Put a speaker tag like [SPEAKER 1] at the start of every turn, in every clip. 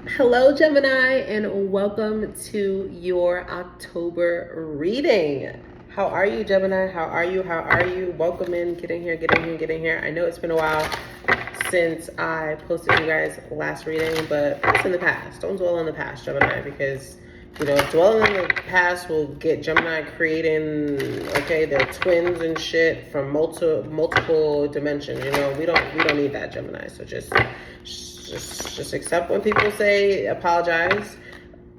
[SPEAKER 1] Hello, Gemini, and welcome to your October reading. How are you, Gemini? How are you? How are you? Welcome in. Get in here, get in here, get in here. I know it's been a while since I posted you guys last reading, but it's in the past. Don't dwell on the past, Gemini, because dwelling in the past will get Gemini creating, they're twins and shit from multiple dimensions. We don't need that, Gemini. So just accept when people say apologize,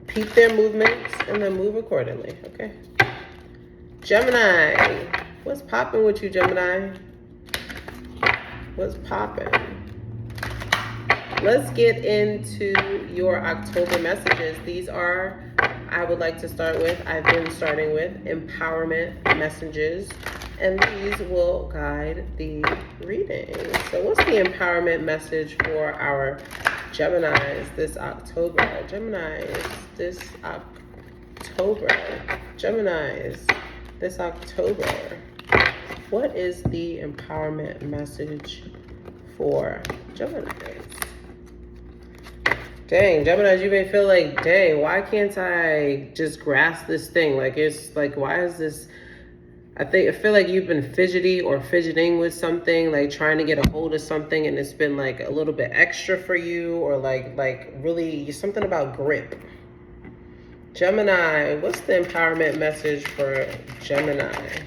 [SPEAKER 1] peep their movements, and then move accordingly. Okay. Gemini, what's popping with you, Gemini? What's popping? Let's get into your October messages. These are, I would like to start with, I've been starting with empowerment messages, and these will guide the reading. So what's the empowerment message for our Geminis this October? Geminis this October. Geminis this October. What is the empowerment message for Geminis? Dang, Geminis, you may feel like, dang, why can't I just grasp this thing? Why is this? I feel like you've been fidgety or fidgeting with something, like trying to get a hold of something, and it's been like a little bit extra for you, or like really something about grip. Gemini, what's the empowerment message for Gemini?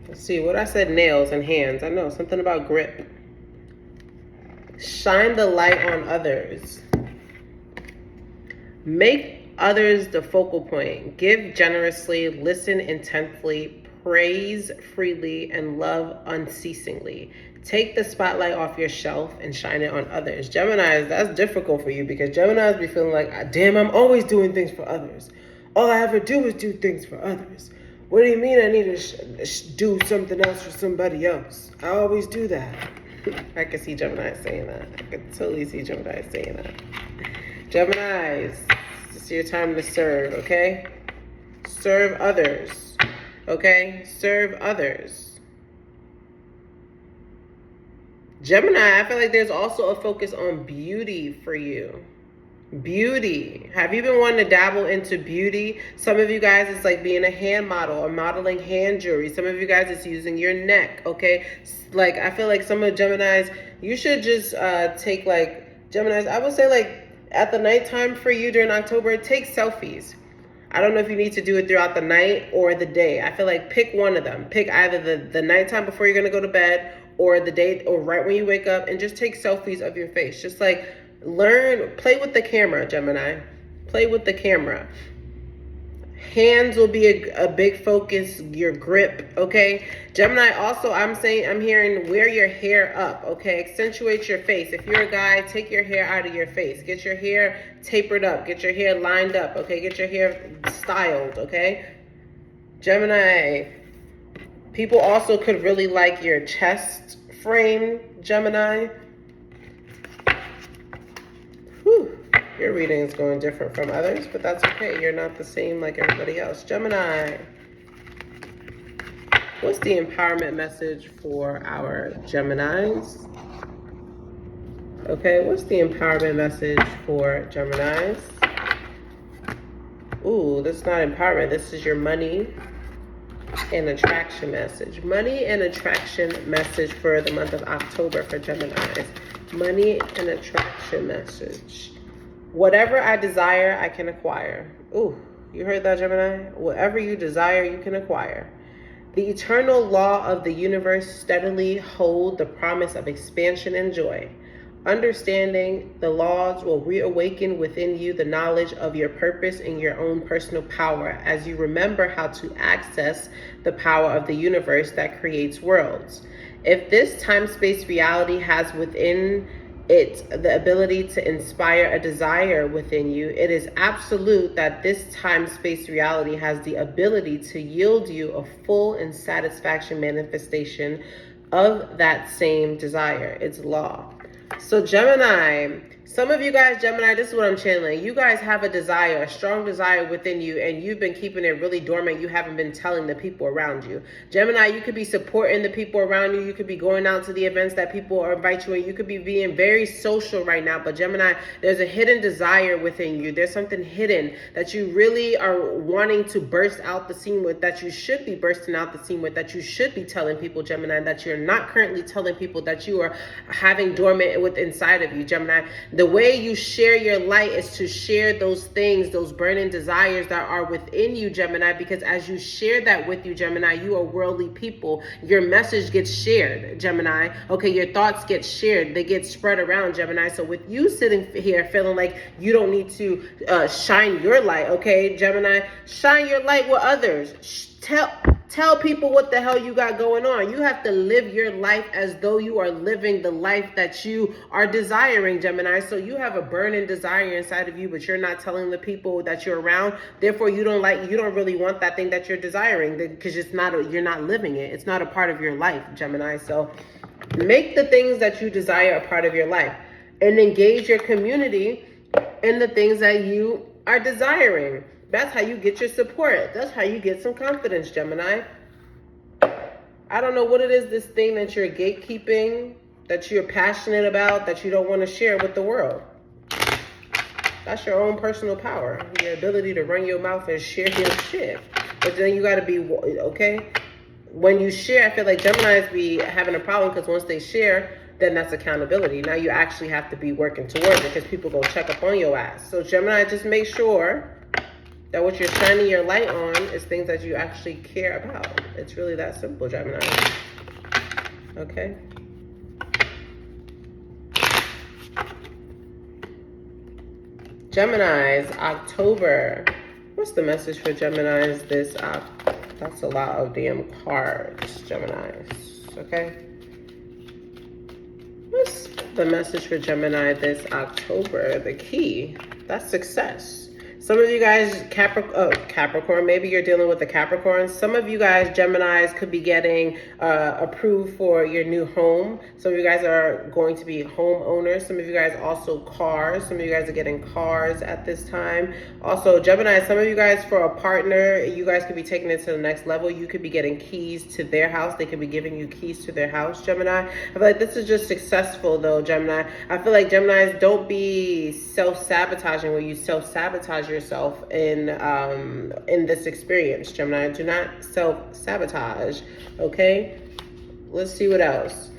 [SPEAKER 1] Let's see, what I said, nails and hands. I know, something about grip. Shine the light on others. Make others the focal point. Give generously, listen intently, praise freely, and love unceasingly. Take the spotlight off your shelf and shine it on others. Geminis, that's difficult for you because Geminis be feeling like, damn, I'm always doing things for others. All I ever do is do things for others. What do you mean I need to do something else for somebody else? I always do that. I can see Gemini saying that. I can totally see Gemini saying that. Geminis, it's your time to serve, okay? Serve others, okay? Serve others. Gemini, I feel like there's also a focus on beauty for you. Beauty. Have you been wanting to dabble into beauty? Some of you guys, it's like being a hand model or modeling hand jewelry. Some of you guys, it's using your neck, okay? Like, I feel like some of Geminis, you should just take like, Geminis, I would say like at the nighttime for you during October, take selfies. I don't know if you need to do it throughout the night or the day. I feel like pick one of them. Pick either the nighttime before you're going to go to bed or the day or right when you wake up, and just take selfies of your face. Just like play with the camera, Gemini. Play with the camera. Hands will be a big focus, your grip, okay? Gemini, also, I'm hearing wear your hair up, okay? Accentuate your face. If you're a guy, take your hair out of your face. Get your hair tapered up. Get your hair lined up, okay? Get your hair styled, okay? Gemini, people also could really like your chest frame, Gemini. Whew. Your reading is going different from others, but that's okay. You're not the same like everybody else. Gemini, what's the empowerment message for our Geminis? Okay, what's the empowerment message for Geminis? Ooh, that's not empowerment. This is your money and attraction message. Money and attraction message for the month of October for Geminis. Money and attraction message. Whatever I desire, I can acquire. Ooh, you heard that, Gemini? Whatever you desire, you can acquire. The eternal law of the universe steadily hold the promise of expansion and joy. Understanding the laws will reawaken within you the knowledge of your purpose and your own personal power as you remember how to access the power of the universe that creates worlds. If this time-space reality has within it the ability to inspire a desire within you, it is absolute that this time-space reality has the ability to yield you a full and satisfaction manifestation of that same desire. It's law. So Gemini, Some of you guys, Gemini, this is what I'm channeling. You guys have a desire, a strong desire within you, and you've been keeping it really dormant. You haven't been telling the people around you. Gemini, you could be supporting the people around you. You could be going out to the events that people invite you in. You could be being very social right now. But Gemini, there's a hidden desire within you. There's something hidden that you really are wanting to burst out the seam with, that you should be bursting out the seam with, that you should be telling people, Gemini, that you're not currently telling people, that you are having dormant with inside of you, Gemini. The way you share your light is to share those things, those burning desires that are within you, Gemini, because as you share that with you, Gemini, you are worldly people. Your message gets shared, Gemini. Okay, your thoughts get shared. They get spread around, Gemini. So with you sitting here feeling like you don't need to shine your light, okay, Gemini, shine your light with others. Tell people what the hell you got going on. You have to live your life as though you are living the life that you are desiring, Gemini. So you have a burning desire inside of you, but you're not telling the people that you're around. Therefore, you don't really want that thing that you're desiring, because you're not living it. It's not a part of your life, Gemini. So make the things that you desire a part of your life, and engage your community in the things that you are desiring. That's how you get your support. That's how you get some confidence, Gemini. I don't know what it is, this thing that you're gatekeeping, that you're passionate about, that you don't want to share with the world. That's your own personal power, your ability to run your mouth and share your shit. But then you got to be, okay? When you share, I feel like Geminis be having a problem, because once they share, then that's accountability. Now you actually have to be working towards it, because people go check up on your ass. So Gemini, just make sure that what you're shining your light on is things that you actually care about. It's really that simple, Gemini. Okay? Geminis, October. What's the message for Geminis this that's a lot of damn cards, Geminis. Okay? What's the message for Gemini this October? The key. That's success. Some of you guys, Capricorn, maybe you're dealing with the Capricorn. Some of you guys, Geminis, could be getting approved for your new home. Some of you guys are going to be homeowners. Some of you guys also cars. Some of you guys are getting cars at this time. Also, Gemini, some of you guys for a partner, you guys could be taking it to the next level. You could be getting keys to their house. They could be giving you keys to their house, Gemini. I feel like this is just successful, though, Gemini. I feel like Geminis, don't be self-sabotaging where you self-sabotage yourself in this experience, Gemini. Do not self-sabotage, okay? Let's see what else.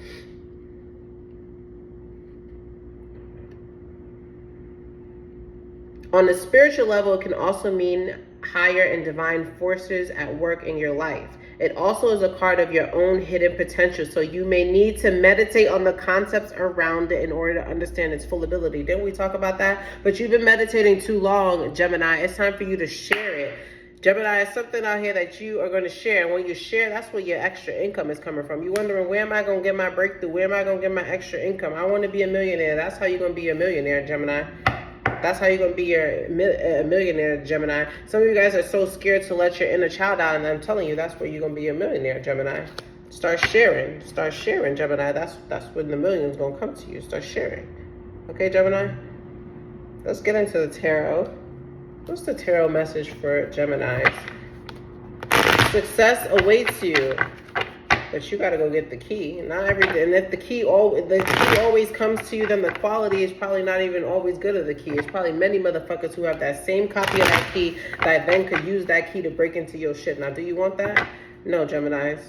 [SPEAKER 1] On a spiritual level, it can also mean higher and divine forces at work in your life. It also is a card of your own hidden potential, so you may need to meditate on the concepts around it in order to understand its full ability. Didn't we talk about that? But you've been meditating too long, Gemini. It's time for you to share it. Gemini, is something out here that you are going to share. And when you share, that's where your extra income is coming from. You're wondering, where am I going to get my breakthrough? Where am I going to get my extra income? I want to be a millionaire. That's how you're going to be a millionaire, Gemini. That's how you're going to be a millionaire, Gemini. Some of you guys are so scared to let your inner child out, and I'm telling you, that's where you're going to be a millionaire, Gemini. Start sharing, Gemini. That's when the million's going to come to you. Start sharing. Okay, Gemini? Let's get into the tarot. What's the tarot message for Geminis? Success awaits you. But you gotta go get the key. Not everything. And if the key always comes to you, then the quality is probably not even always good of the key. It's probably many motherfuckers who have that same copy of that key that then could use that key to break into your shit. Now, do you want that? No, Geminis.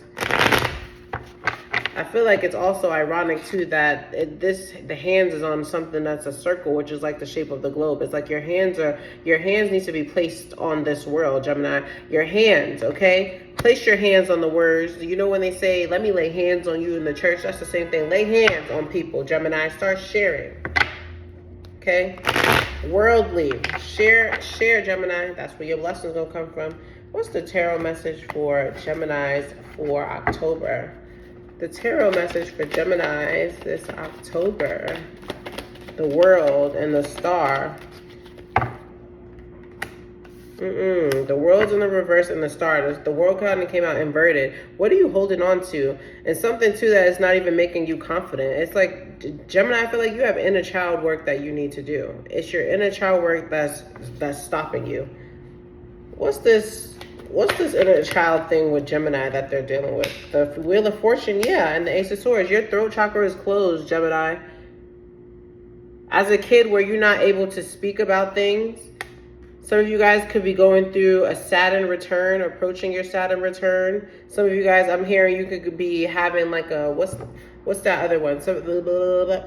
[SPEAKER 1] I feel like it's also ironic too that the hands is on something that's a circle, which is like the shape of the globe. It's like your hands need to be placed on this world, Gemini. Your hands, okay? Place your hands on the words. You know when they say, let me lay hands on you in the church? That's the same thing. Lay hands on people, Gemini. Start sharing. Okay? Worldly. Share, Gemini. That's where your blessings gonna come from. What's the tarot message for Geminis for October? The tarot message for Geminis this October. The world and the star. The world's in the reverse in the star. The world kind of came out inverted. What are you holding on to? And something too that is not even making you confident. It's like Gemini. I feel like you have inner child work that you need to do. It's your inner child work that's stopping you. What's this? What's this inner child thing with Gemini that they're dealing with? The Wheel of Fortune, yeah, and the Ace of Swords. Your throat chakra is closed, Gemini. As a kid, were you not able to speak about things? Some of you guys could be going through a Saturn return, approaching your Saturn return. Some of you guys, I'm hearing you could be having like a, what's that other one? Some, blah, blah, blah.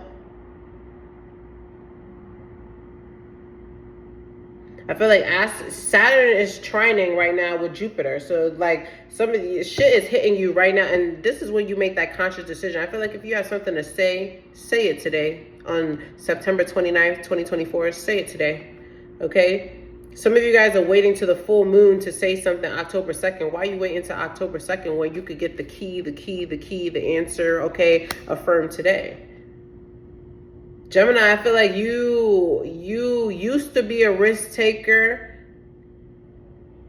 [SPEAKER 1] I feel like Saturn is trining right now with Jupiter. So like some of the shit is hitting you right now. And this is when you make that conscious decision. I feel like if you have something to say it today on September 29th, 2024. Say it today, okay? Some of you guys are waiting to the full moon to say something October 2nd. Why are you waiting to October 2nd when you could get the answer, okay? Affirm today. Gemini, I feel like you used to be a risk taker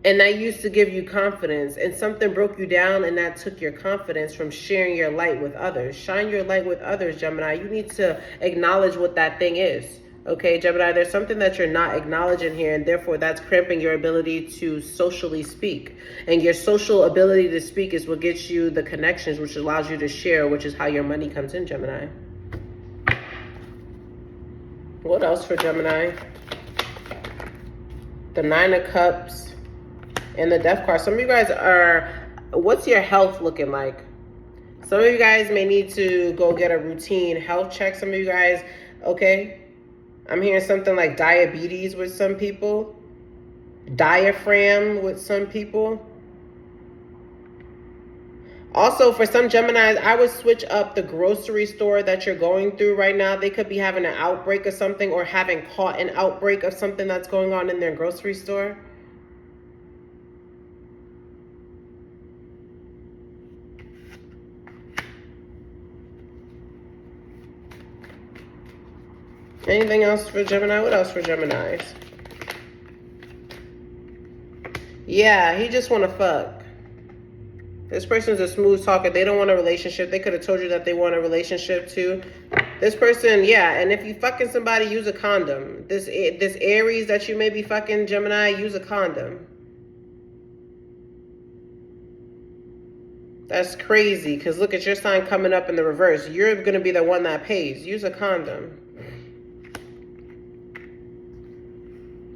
[SPEAKER 1] and that used to give you confidence, and something broke you down and that took your confidence from sharing your light with others. Shine your light with others, Gemini. You need to acknowledge what that thing is. Okay, Gemini, there's something that you're not acknowledging here, and therefore that's cramping your ability to socially speak. And your social ability to speak is what gets you the connections, which allows you to share, which is how your money comes in, Gemini. What else for Gemini? The Nine of Cups and the Death card. Some of you guys are, what's your health looking like? Some of you guys may need to go get a routine health check. Some of you guys, okay, I'm hearing something like diabetes with some people, diaphragm with some people. Also, for some Geminis, I would switch up the grocery store that you're going through right now. They could be having an outbreak of something or having caught an outbreak of something that's going on in their grocery store. Anything else for Gemini? What else for Geminis? Yeah, he just want to fuck. This person's a smooth talker. They don't want a relationship. They could have told you that they want a relationship too. This person, yeah, and if you fucking somebody, use a condom. This Aries that you may be fucking, Gemini, use a condom. That's crazy, because look at your sign coming up in the reverse. You're going to be the one that pays. Use a condom.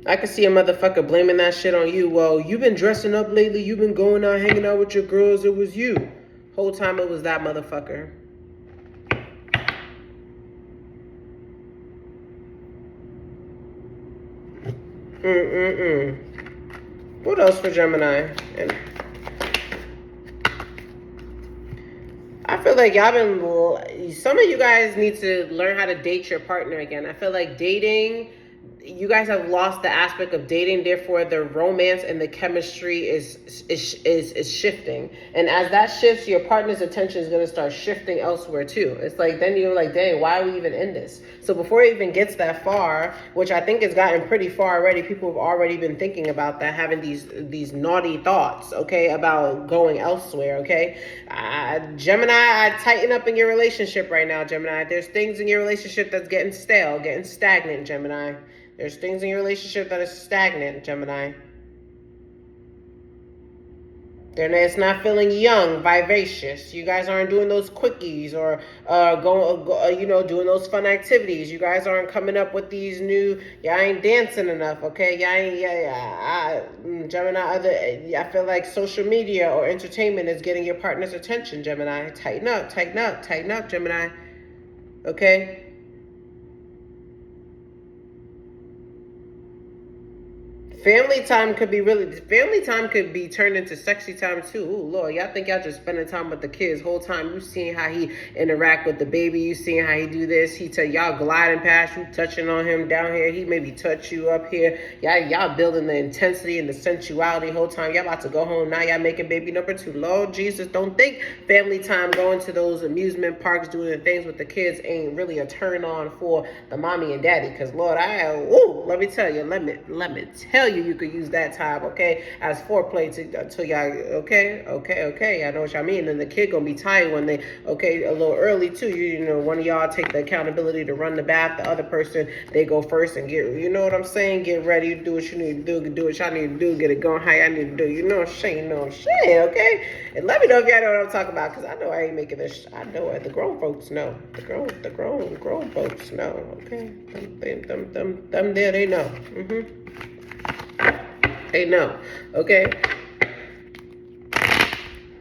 [SPEAKER 1] I could see a motherfucker blaming that shit on you. Well, you've been dressing up lately. You've been going out, hanging out with your girls. It was you. Whole time it was that motherfucker. What else for Gemini? And I feel like y'all been, some of you guys need to learn how to date your partner again. I feel like dating, you guys have lost the aspect of dating, therefore the romance and the chemistry is shifting. And as that shifts, your partner's attention is going to start shifting elsewhere too. It's like, then you're like, dang, why are we even in this? So before it even gets that far, which I think has gotten pretty far already, people have already been thinking about that, having these naughty thoughts, okay, about going elsewhere, okay? Gemini, tighten up in your relationship right now, Gemini. There's things in your relationship that's getting stale, getting stagnant, Gemini. There's things in your relationship that is stagnant, Gemini. It's not feeling young, vivacious. You guys aren't doing those quickies or doing those fun activities. You guys aren't coming up with these new. Y'all ain't dancing enough, okay? Y'all ain't. Gemini. I feel like social media or entertainment is getting your partner's attention, Gemini. Tighten up, tighten up, tighten up, Gemini. Okay. Family time could be turned into sexy time too. Ooh, Lord, y'all think y'all just spending time with the kids whole time. You seeing how he interact with the baby. You seeing how he do this. He tell y'all gliding past you, touching on him down here. He maybe touch you up here. Y'all building the intensity and the sensuality whole time. Y'all about to go home now. Y'all making baby number 2. Lord Jesus, don't think family time going to those amusement parks doing the things with the kids ain't really a turn on for the mommy and daddy. Cause Lord, let me tell you. telling you, you could use that time, okay, as foreplay until y'all, okay. I know what y'all mean. And the kid gonna be tired when they, okay, a little early too. You know, one of y'all take the accountability to run the bath. The other person, they go first and get, you know what I'm saying? Get ready, do what you need to do what y'all need to do, get it going how y'all need to do. You know what I'm saying? Okay? And let me know if y'all know what I'm talking about, because I know I ain't making this. I know it. The grown folks know. The grown folks know. Okay? Them there, they know. They know. Okay?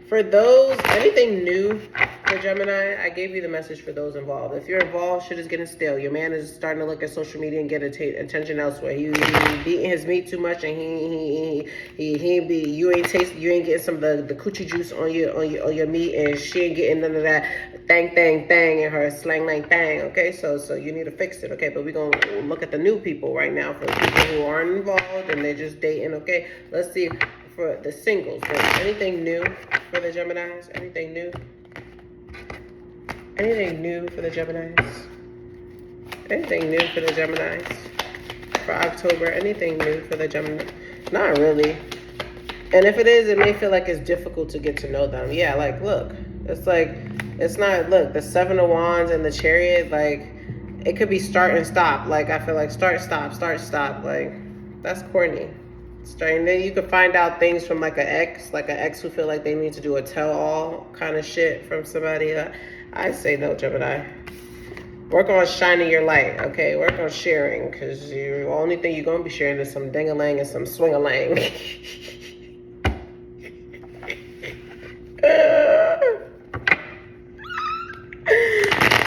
[SPEAKER 1] For those, anything new for Gemini, I gave you the message for those involved. If you're involved, shit is getting stale. Your man is starting to look at social media and get attention elsewhere. He beating his meat too much, and you ain't getting some of the coochie juice on your meat, and she ain't getting none of that thang in her slang lang thang. Okay, so you need to fix it. Okay, but we're gonna look at the new people right now, for the people who aren't involved and they're just dating. Okay, let's see. For the singles, anything new for the Geminis? Anything new? Anything new for the Geminis? Anything new for the Geminis? For October, anything new for the Gemini? Not really. And if it is, it may feel like it's difficult to get to know them. Yeah, like, look, it's like, it's not, look, the Seven of Wands and the Chariot, like, it could be start and stop. Like, I feel like start, stop. Like, that's corny. And then you could find out things from like an ex who feel like they need to do a tell-all kind of shit from somebody. I say no, Gemini. Work on shining your light, okay? Work on sharing, because the only thing you're going to be sharing is some ding-a-lang and some swing-a-lang.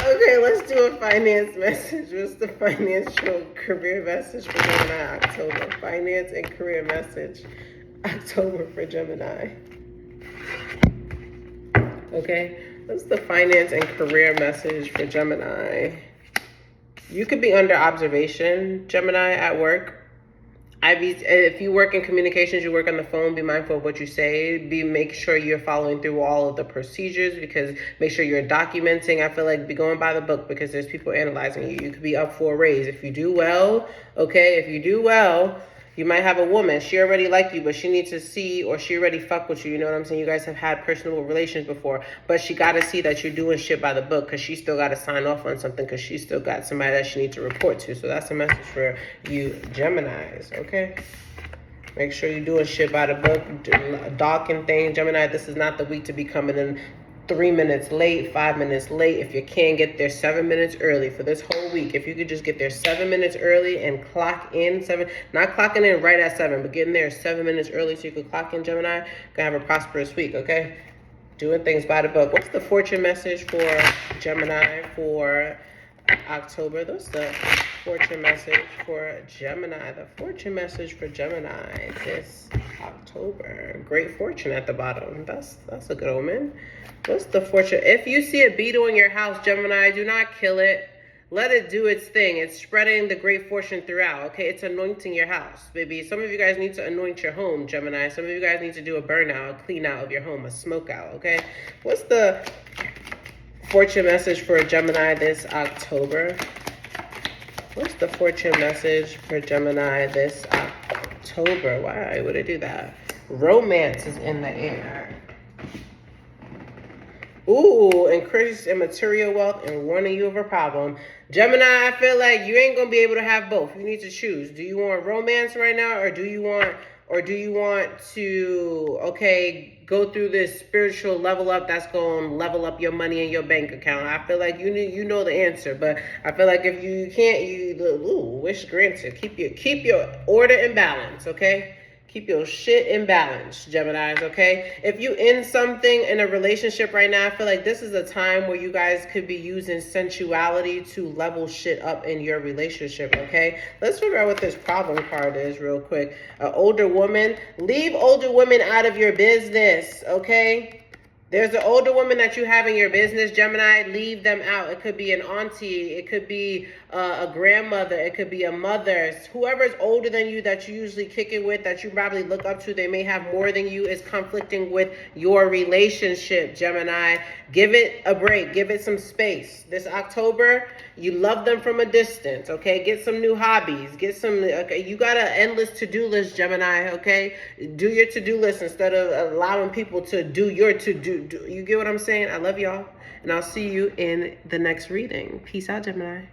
[SPEAKER 1] Okay, let's do a finance message. What's the financial career message for Gemini October? Finance and career message October for Gemini. Okay, what's the finance and career message for Gemini? You could be under observation, Gemini, at work. If you work in communications, you work on the phone, be mindful of what you say. Make sure you're following through all of the procedures, because make sure you're documenting. I feel like be going by the book, because there's people analyzing you. You could be up for a raise. If you do well, okay, you might have a woman. She already like you, but she needs to see, or she already fuck with you. You know what I'm saying? You guys have had personal relations before, but she got to see that you're doing shit by the book, because she still got to sign off on something, because she still got somebody that she needs to report to. So that's a message for you Geminis, okay? Make sure you're doing shit by the book, docking things. Gemini, this is not the week to be coming in 3 minutes late, 5 minutes late. If you can't get there 7 minutes early for this whole week, if you could just get there 7 minutes early and clock in not clocking in right at 7, but getting there 7 minutes early so you could clock in, Gemini, gonna have a prosperous week, okay? Doing things by the book. What's the fortune message for Gemini for October? That's the fortune message for Gemini. The fortune message for Gemini this October. Great fortune at the bottom. That's a good omen. What's the fortune? If you see a beetle in your house, Gemini, do not kill it. Let it do its thing. It's spreading the great fortune throughout, okay? It's anointing your house, baby. Some of you guys need to anoint your home, Gemini. Some of you guys need to do a burnout, a clean out of your home, a smoke out, okay? What's the fortune message for Gemini this October? What's the fortune message for Gemini this October? Why would it do that? Romance is in the air. Ooh, increase in material wealth and warning you of a problem. Gemini, I feel like you ain't gonna be able to have both. You need to choose. Do you want romance right now, or do you want to, okay, go through this spiritual level up that's gonna level up your money in your bank account? I feel like you know the answer, but I feel like if you can't, wish granted. Keep your order and balance, okay? Keep your shit in balance, Geminis, okay? If you in something in a relationship right now, I feel like this is a time where you guys could be using sensuality to level shit up in your relationship, okay? Let's figure out what this problem card is real quick. An older woman. Leave older women out of your business, okay? There's an older woman that you have in your business, Gemini. Leave them out. It could be an auntie. It could be a grandmother. It could be a mother. Whoever is older than you that you usually kick it with, that you probably look up to, they may have more than you, is conflicting with your relationship, Gemini. Give it a break. Give it some space. This October, you love them from a distance, okay? Get some new hobbies. Get some, okay? You got an endless to-do list, Gemini, okay? Do your to-do list instead of allowing people to do your to-do. You get what I'm saying? I love y'all, and I'll see you in the next reading. Peace out, Gemini.